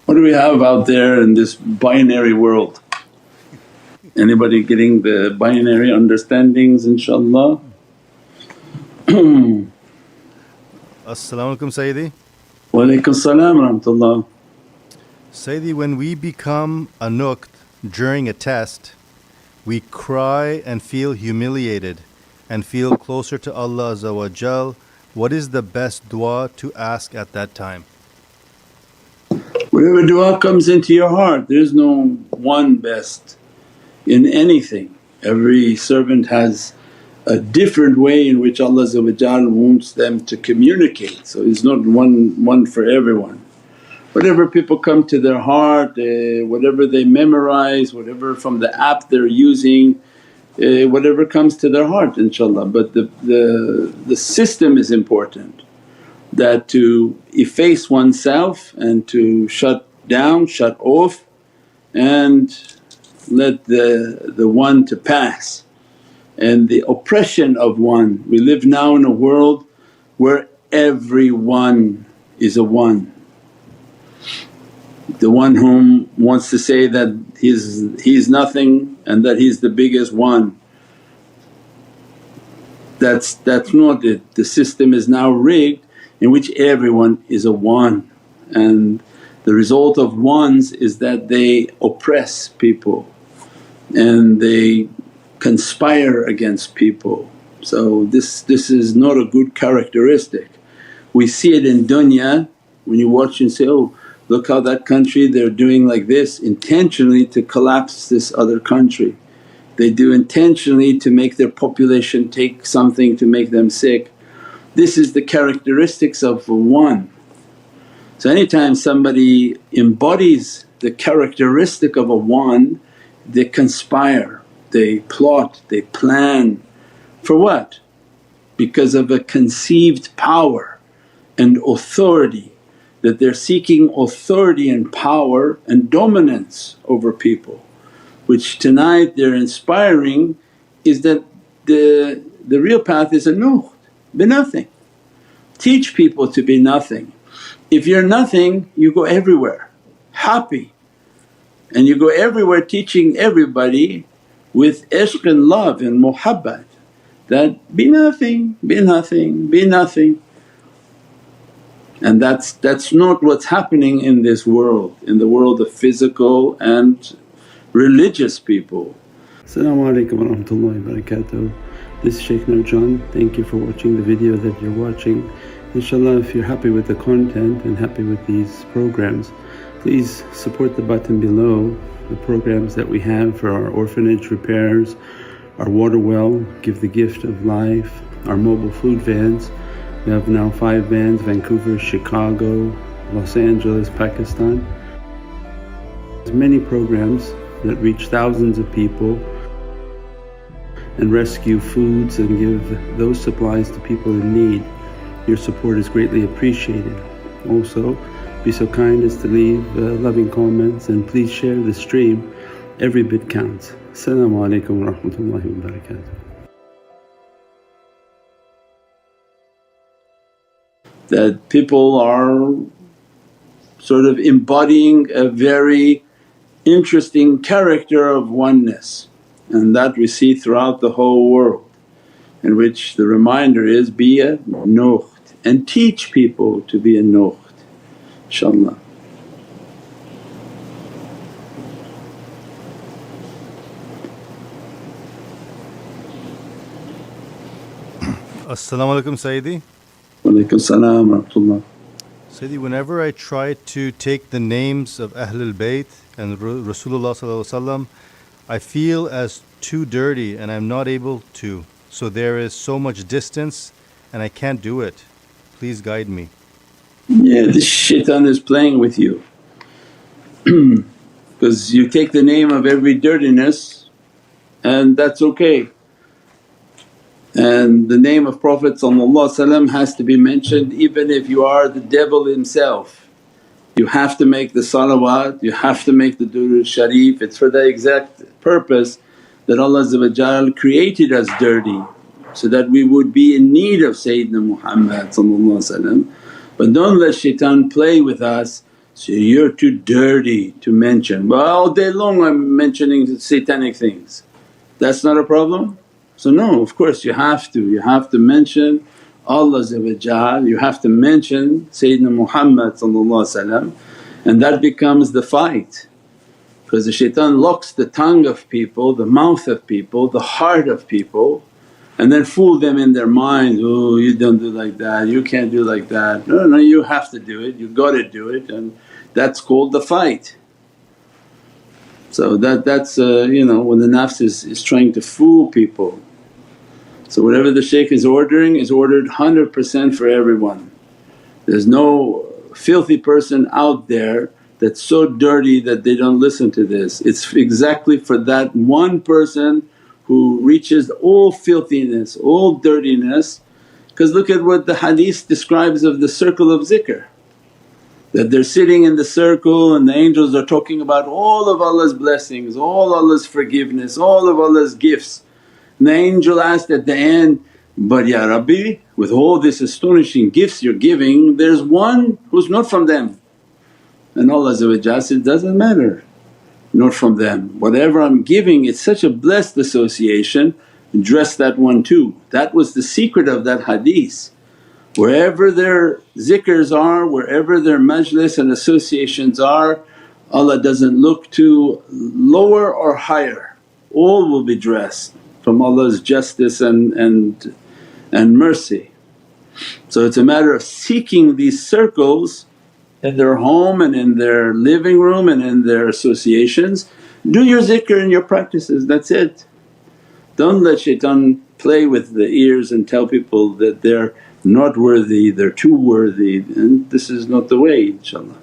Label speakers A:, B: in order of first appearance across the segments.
A: What do we have out there in this binary world? Anybody getting the binary understandings inshaAllah?
B: As-salamu alaykum Sayyidi.
A: Wa alaykum salam wa rahmatullah.
B: Sayyidi, when we become a nuqt during a test, we cry and feel humiliated and feel closer to Allah Azza wa Jal. What is the best dua to ask at that time?
A: Whatever dua comes into your heart, there is no one best in anything. Every servant has a different way in which Allah Azza wa Jal wants them to communicate, so it's not one for everyone. Whatever people come to their heart, whatever they memorize, whatever from the app they're using, whatever comes to their heart inshaAllah. But the system is important, that to efface oneself and to shut down, shut off and let the one to pass. And the oppression of one, we live now in a world where everyone is a one. The one whom wants to say that he's nothing and that he's the biggest one, that's not it. The system is now rigged in which everyone is a one, and the result of ones is that they oppress people and they conspire against people. So this is not a good characteristic. We see it in dunya when you watch and say, oh look how that country they're doing like this, intentionally to collapse this other country. They do intentionally to make their population take something to make them sick. This is the characteristics of one. So anytime somebody embodies the characteristic of a one, they conspire, they plot, they plan. For what? Because of a conceived power and authority, that they're seeking authority and power and dominance over people, which tonight they're inspiring is that the real path is a nuqt, be nothing. Teach people to be nothing. If you're nothing you go everywhere happy, and you go everywhere teaching everybody with ishq and love and muhabbat that be nothing, be nothing, be nothing. And that's not what's happening in this world, in the world of physical and religious people.
C: As-salamu alaykum wa rahmatullahi wa barakatuh. This is Shaykh Nurjan. Thank you for watching the video that you're watching. InshaAllah, if you're happy with the content and happy with these programs, please support the button below, the programs that we have for our orphanage repairs, our water well, Give the Gift of Life, our mobile food vans. We have now 5 vans: Vancouver, Chicago, Los Angeles, Pakistan. There's many programs that reach thousands of people and rescue foods and give those supplies to people in need. Your support is greatly appreciated. Also, be so kind as to leave loving comments and please share the stream. Every bit counts. As-salamu alaykum wa rahmatullahi wa barakatuh.
A: That people are sort of embodying a very interesting character of oneness, and that we see throughout the whole world, in which the reminder is be a nuqt and teach people to be a nuqt inshaAllah.
B: As-salamu alaykum Sayyidi.
A: Wa alaykum salam wa rahmatullah.
B: Sayyidi, whenever I try to take the names of Ahlul Bayt and Rasulullah I feel as too dirty and I'm not able to. So there is so much distance and I can't do it. Please guide me.
A: Yeah, this shaitan is playing with you because you take the name of every dirtiness and that's okay. And the name of Prophet has to be mentioned even if you are the devil himself. You have to make the salawat, you have to make the durood sharif. It's for the exact purpose that Allah created us dirty so that we would be in need of Sayyidina Muhammad. But don't let shaitan play with us So you're too dirty to mention, well all day long I'm mentioning satanic things. That's not a problem? So no, of course you have to mention Allah, you have to mention Sayyidina Muhammad, and that becomes the fight. Because the shaitan locks the tongue of people, the mouth of people, the heart of people, and then fool them in their mind, oh you don't do like that, you can't do like that. No, no, you have to do it, you gotta do it, and that's called the fight. So that's when the nafs is trying to fool people. So whatever the shaykh is ordering is ordered 100% for everyone. There's no filthy person out there that's so dirty that they don't listen to this. It's exactly for that one person who reaches all filthiness, all dirtiness. Because look at what the hadith describes of the circle of zikr, that they're sitting in the circle and the angels are talking about all of Allah's blessings, all Allah's forgiveness, all of Allah's gifts. And the angel asked at the end, but Ya Rabbi, with all this astonishing gifts you're giving, there's one who's not from them. And Allah said, doesn't matter, not from them. Whatever I'm giving it's such a blessed association, address that one too. That was the secret of that hadith. Wherever their zikrs are, wherever their majlis and associations are, Allah doesn't look to lower or higher, all will be dressed from Allah's justice and mercy. So it's a matter of seeking these circles in their home and in their living room and in their associations. Do your zikr and your practices, that's it. Don't let shaitan play with the ears and tell people that they're not worthy, they're too worthy, and this is not the way, inshaAllah.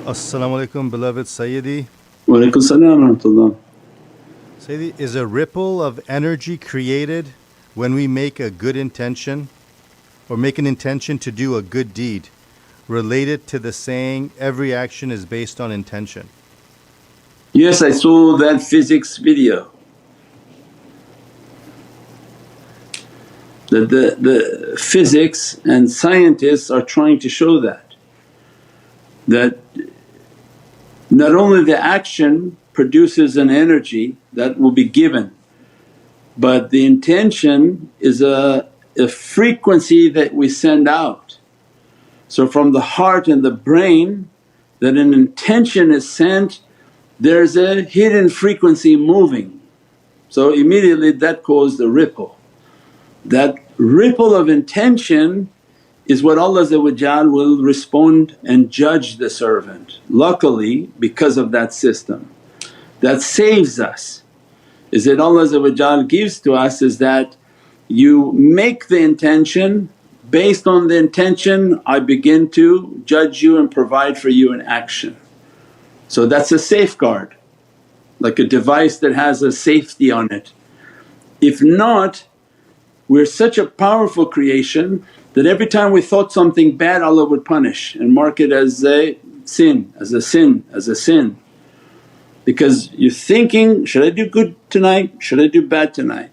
B: As-salamu alaykum beloved Sayyidi.
A: Wa alaykum salam wa rahmatullah.
B: Sayyidi, is a ripple of energy created when we make a good intention or make an intention to do a good deed related to the saying, every action is based on intention?
A: Yes, I saw that physics video. The physics and scientists are trying to show that not only the action produces an energy that will be given, but the intention is a frequency that we send out. So from the heart and the brain that an intention is sent, there's a hidden frequency moving. So immediately that caused a ripple. That ripple of intention is what Allah will respond and judge the servant. Luckily because of that system that saves us is that Allah gives to us is that you make the intention, based on the intention I begin to judge you and provide for you an action. So that's a safeguard, like a device that has a safety on it. If not, we're such a powerful creation that every time we thought something bad Allah would punish and mark it as a sin, as a sin, as a sin. Because you're thinking, should I do good tonight, should I do bad tonight?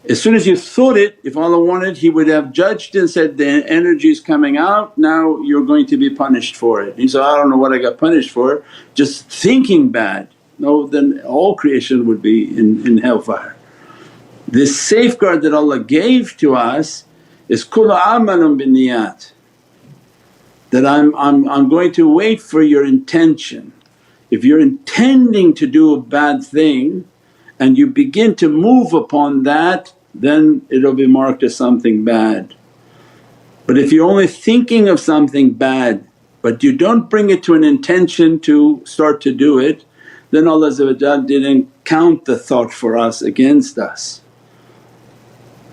A: As soon as you thought it, if Allah wanted He would have judged and said, the energy is coming out, now you're going to be punished for it. He said, I don't know what I got punished for, just thinking bad. No, then all creation would be in hellfire. This safeguard that Allah gave to us is kullu amalun binniyat, that I'm going to wait for your intention. If you're intending to do a bad thing and you begin to move upon that, then it'll be marked as something bad. But if you're only thinking of something bad but you don't bring it to an intention to start to do it, then Allah didn't count the thought for us against us.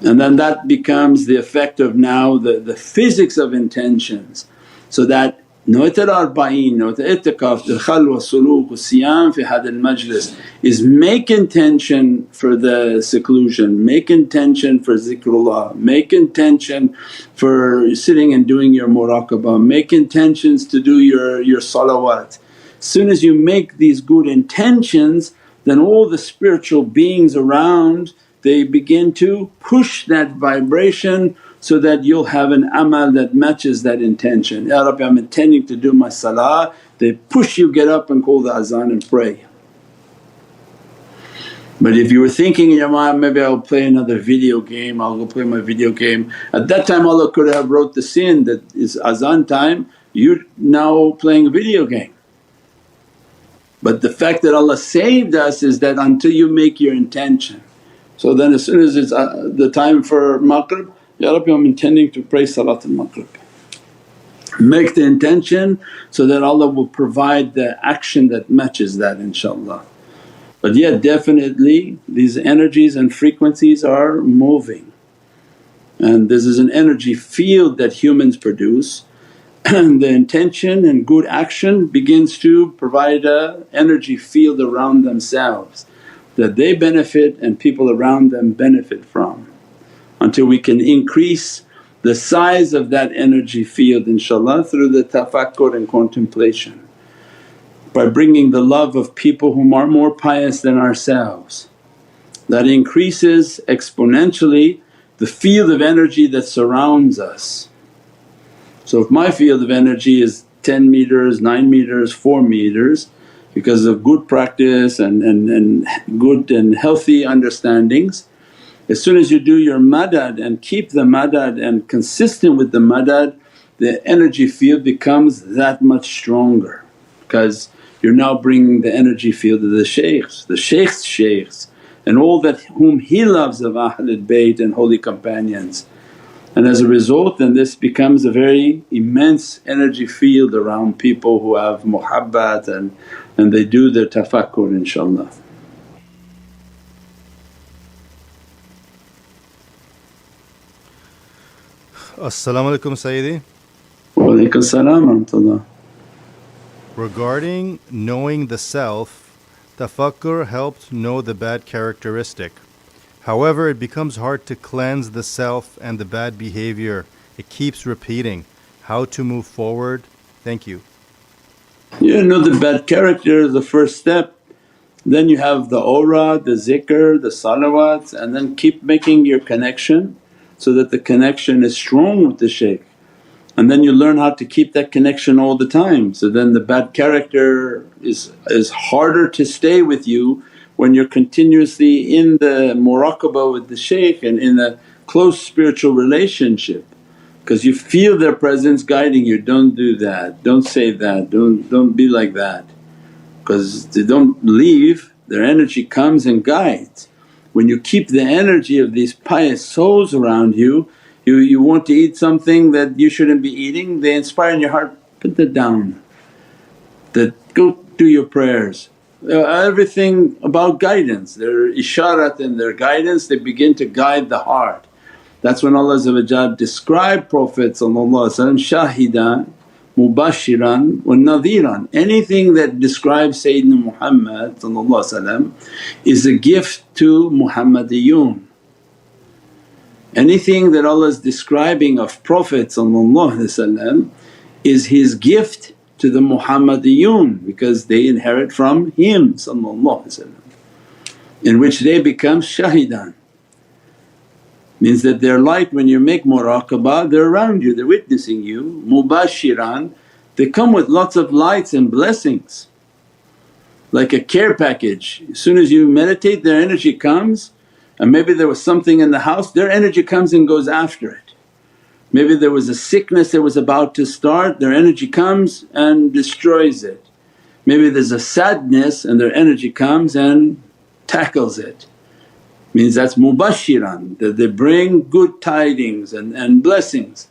A: And then that becomes the effect of now the physics of intentions. So that nawat al-arba'in, nawat al-i'tikaf, the khalwa, suluk, siyam fi had al-majlis is make intention for the seclusion, make intention for zikrullah, make intention for sitting and doing your muraqabah, make intentions to do your salawat. As soon as you make these good intentions, then all the spiritual beings around they begin to push that vibration so that you'll have an amal that matches that intention. Ya Rabbi, I'm intending to do my salah, they push you, get up and call the azan and pray. But if you were thinking in your mind, maybe I'll play another video game, I'll go play my video game, at that time Allah could have wrote the sin that is azan time, you're now playing a video game. But the fact that Allah saved us is that until you make your intention. So then as soon as it's the time for Maghrib, Ya Rabbi, I'm intending to pray Salatul Maghrib. Make the intention so that Allah will provide the action that matches that inshaAllah. But yeah, definitely these energies and frequencies are moving, and this is an energy field that humans produce and the intention and good action begins to provide a energy field around themselves that they benefit and people around them benefit from, until we can increase the size of that energy field inshaAllah through the tafakkur and contemplation. By bringing the love of people whom are more pious than ourselves, that increases exponentially the field of energy that surrounds us. So if my field of energy is 10 meters, 9 meters, 4 meters, because of good practice and good and healthy understandings, as soon as you do your madad and keep the madad and consistent with the madad, the energy field becomes that much stronger, because you're now bringing the energy field of the shaykhs, shaykhs and all that whom he loves of Ahlul Bayt and holy companions. And as a result then this becomes a very immense energy field around people who have muhabbat and they do their tafakkur inshaAllah.
B: As-salamu alaykum Sayyidi.
A: Wa alaykum as-salam wa rahmatullah.
B: Regarding knowing the self, tafakkur helped know the bad characteristic. However, it becomes hard to cleanse the self and the bad behavior. It keeps repeating. How to move forward? Thank you.
A: You know the bad character is the first step, then you have the aura, the zikr, the salawats, and then keep making your connection so that the connection is strong with the shaykh. And then you learn how to keep that connection all the time, so then the bad character is harder to stay with you when you're continuously in the muraqabah with the shaykh and in a close spiritual relationship, because you feel their presence guiding you, don't do that, don't say that, don't be like that, because they don't leave, their energy comes and guides. When you keep the energy of these pious souls around you, you want to eat something that you shouldn't be eating, they inspire in your heart, put that down, that go do your prayers. Everything about guidance, their isharat and their guidance, they begin to guide the heart. That's when Allah described Prophet shahidan, mubashiran wa nadhiran. Anything that describes Sayyidina Muhammad is a gift to Muhammadiyun. Anything that Allah is describing of Prophet is his gift to the Muhammadiyun, because they inherit from him in which they become shahidan. Means that their light, when you make muraqabah, they're around you, they're witnessing you. Mubashiran, they come with lots of lights and blessings, like a care package. As soon as you meditate their energy comes, and maybe there was something in the house, their energy comes and goes after it. Maybe there was a sickness that was about to start, their energy comes and destroys it. Maybe there's a sadness and their energy comes and tackles it. Means that's mubashiran, that they bring good tidings and blessings.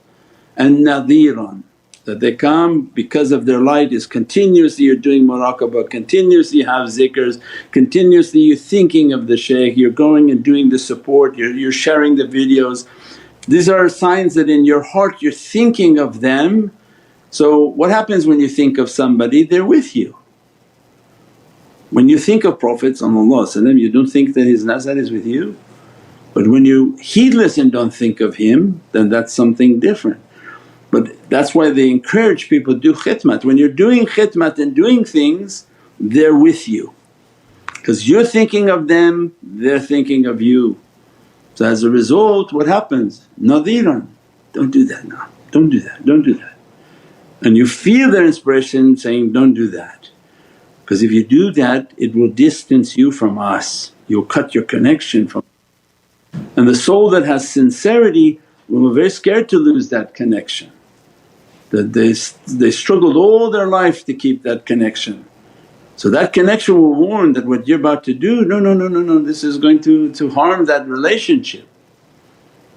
A: And nadhiran, that they come because of their light is continuously you're doing muraqabah, continuously you have zikrs, continuously you're thinking of the shaykh, you're going and doing the support, you're sharing the videos. These are signs that in your heart you're thinking of them. So what happens when you think of somebody? They're with you. When you think of Prophet you don't think that his nazar is with you, but when you heedless and don't think of him then that's something different. But that's why they encourage people, do khidmat. When you're doing khidmat and doing things, they're with you, because you're thinking of them, they're thinking of you. So as a result what happens? Nadhiran, don't do that now, don't do that, don't do that. And you feel their inspiration saying, don't do that. Because if you do that it will distance you from us, you'll cut your connection from. And the soul that has sincerity will be very scared to lose that connection, that they struggled all their life to keep that connection. So that connection will warn that what you're about to do, no, no, no, no, no, this is going to harm that relationship.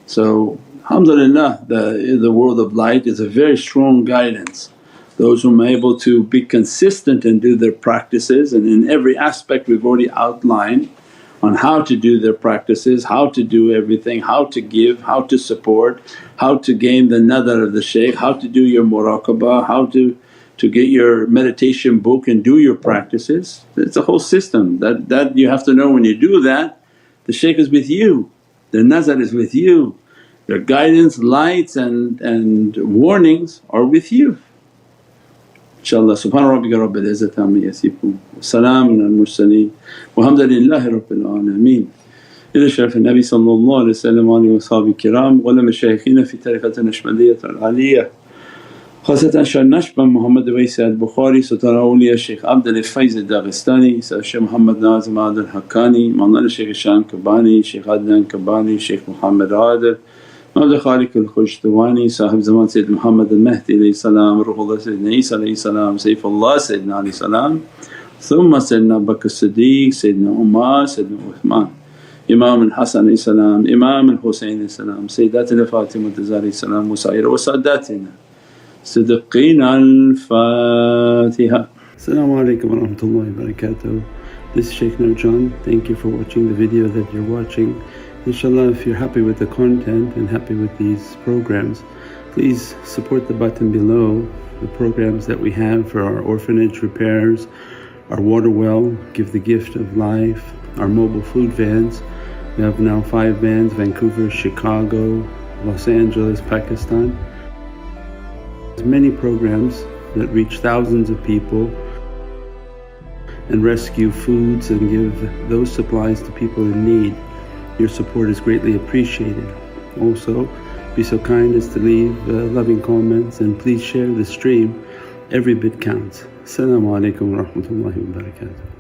A: So alhamdulillah, the world of light is a very strong guidance. Those who are able to be consistent and do their practices, and in every aspect we've already outlined on how to do their practices, how to do everything, how to give, how to support, how to gain the nadar of the shaykh, how to do your muraqabah, how to get your meditation book and do your practices. It's a whole system that you have to know. When you do that, the shaykh is with you, their nazar is with you, their guidance, lights and warnings are with you. InshaAllah. Subhana rabbika rabbil izzati amma yasifoon wa salaamun al mursaleen walhamdulillahi rabbil alameen. إلى شرف النبي صلى الله عليه وسلم وآله وأصحابه الكرام وعلى مشايخنا في طريقة النشبندية العالية، خاصة شيخ نشبة محمد ويس البخاري، ستار أولياء الشيخ عبد الفيض الداغستاني، الشيخ محمد ناظم عادل الحقاني، مولانا الشيخ هشام كباني، الشيخ عدنان كباني، الشيخ محمد عادل، مولانا خالق الخشتواني، صاحب زمان سيد محمد المهدي عليه السلام، روح الله سيدنا عيسى عليه السلام، سيف الله سيدنا عليه السلام، ثم سيدنا أبو بكر الصديق، سيدنا عمر، سيدنا عثمان، إمام الحسن عليه السلام، إمام الحسين عليه السلام، سيداتنا فاطمة الزهراء عليه السلام وسائر وساداتنا صدقين. الفاتحة.
C: As-salamu alaykum wa rahmatullahi wa barakatuh. This is Shaykh Nurjan. Thank you for watching the video that you're watching. Inshallah, if you're happy with the content and happy with these programs, please support the button below, the programs that we have for our orphanage repairs, our water well, Give the Gift of Life, our mobile food vans. We have now 5 vans: Vancouver, Chicago, Los Angeles, Pakistan. There's many programs that reach thousands of people and rescue foods and give those supplies to people in need. Your support is greatly appreciated. Also, be so kind as to leave loving comments and please share the stream. Every bit counts. As-salamu alaykum wa rahmatullahi wa barakatuh.